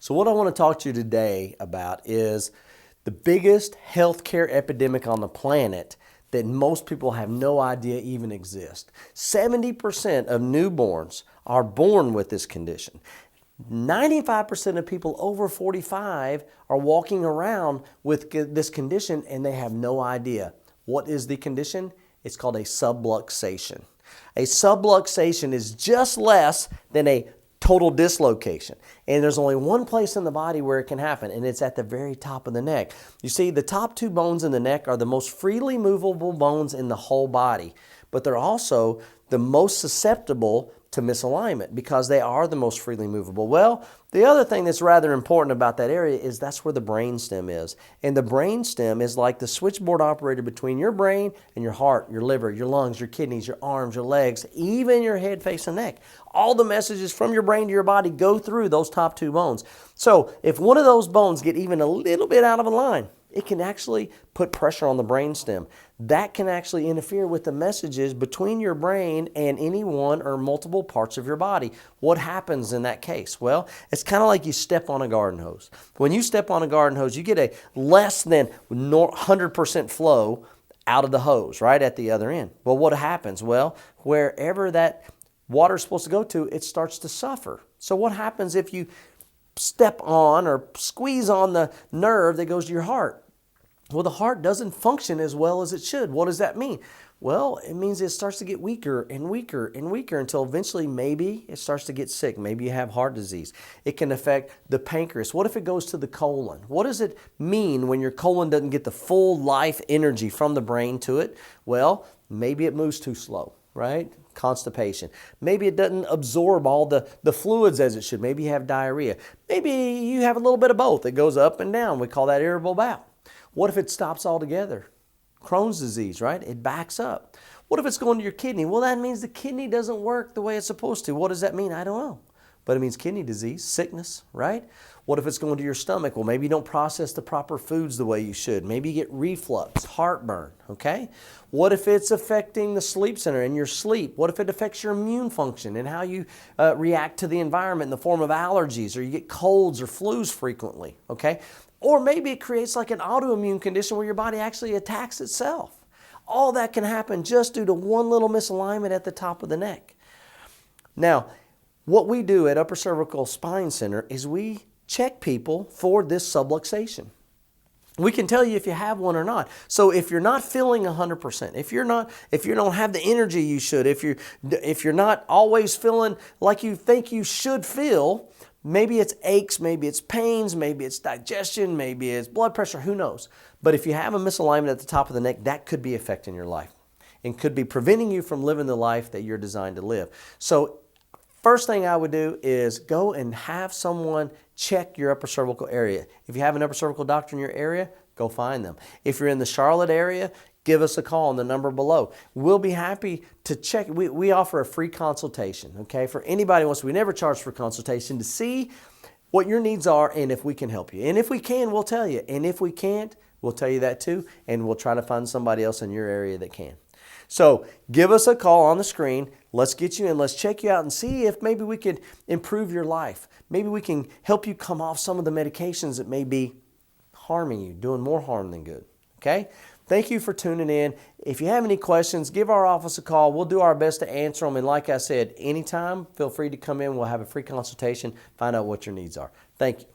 So what I want to talk to you today about is the biggest healthcare epidemic on the planet that most people have no idea even exists. 70% of newborns are born with this condition. 95% of people over 45 are walking around with this condition and they have no idea. What is the condition? It's called a subluxation. A subluxation is just less than a total dislocation. And there's only one place in the body where it can happen, and it's at the very top of the neck. You see, the top two bones in the neck are the most freely movable bones in the whole body, but they're also the most susceptible to misalignment because they are the most freely movable. Well, the other thing that's rather important about that area is that's where the brainstem is. And the brainstem is like the switchboard operator between your brain and your heart, your liver, your lungs, your kidneys, your arms, your legs, even your head, face, and neck. All the messages from your brain to your body go through those top two bones. So if one of those bones get even a little bit out of line, it can actually put pressure on the brainstem. That can actually interfere with the messages between your brain and any one or multiple parts of your body. What happens in that case? Well, it's kind of like you step on a garden hose. When you step on a garden hose, you get a less than 100% flow out of the hose, right at the other end. Well, what happens? Well, wherever that water is supposed to go to, it starts to suffer. So what happens if you step on or squeeze on the nerve that goes to your heart? Well, the heart doesn't function as well as it should. What does that mean? Well, it means it starts to get weaker and weaker and weaker until eventually maybe it starts to get sick. Maybe you have heart disease. It can affect the pancreas. What if it goes to the colon? What does it mean when your colon doesn't get the full life energy from the brain to it? Well, maybe it moves too slow, right? Constipation. Maybe it doesn't absorb all the fluids as it should. Maybe you have diarrhea. Maybe you have a little bit of both. It goes up and down. We call that irritable bowel. What if it stops altogether? Crohn's disease, right? It backs up. What if it's going to your kidney? Well, that means the kidney doesn't work the way it's supposed to. What does that mean? I don't know. But it means kidney disease, sickness, right? What if it's going to your stomach? Well, maybe you don't process the proper foods the way you should. Maybe you get reflux, heartburn, okay? What if it's affecting the sleep center and your sleep? What if it affects your immune function and how you react to the environment in the form of allergies, or you get colds or flus frequently, okay? Or maybe it creates like an autoimmune condition where your body actually attacks itself. All that can happen just due to one little misalignment at the top of the neck. Now, what we do at Upper Cervical Spine Center is we check people for this subluxation. We can tell you if you have one or not. So if you're not feeling 100%, if you don't have the energy you should, if you're not always feeling like you think you should feel, maybe it's aches, maybe it's pains, maybe it's digestion, maybe it's blood pressure, who knows? But if you have a misalignment at the top of the neck, that could be affecting your life and could be preventing you from living the life that you're designed to live. So first thing I would do is go and have someone check your upper cervical area. If you have an upper cervical doctor in your area, go find them. If you're in the Charlotte area, give us a call on the number below. We'll be happy to check. We offer a free consultation, okay, for anybody who wants to. We never charge for consultation to see what your needs are and if we can help you. And if we can, we'll tell you. And if we can't, we'll tell you that too, and we'll try to find somebody else in your area that can. So give us a call on the screen. Let's get you in. Let's check you out and see if maybe we could improve your life. Maybe we can help you come off some of the medications that may be harming you, doing more harm than good. Okay? Thank you for tuning in. If you have any questions, give our office a call. We'll do our best to answer them. And like I said, anytime, feel free to come in. We'll have a free consultation, find out what your needs are. Thank you.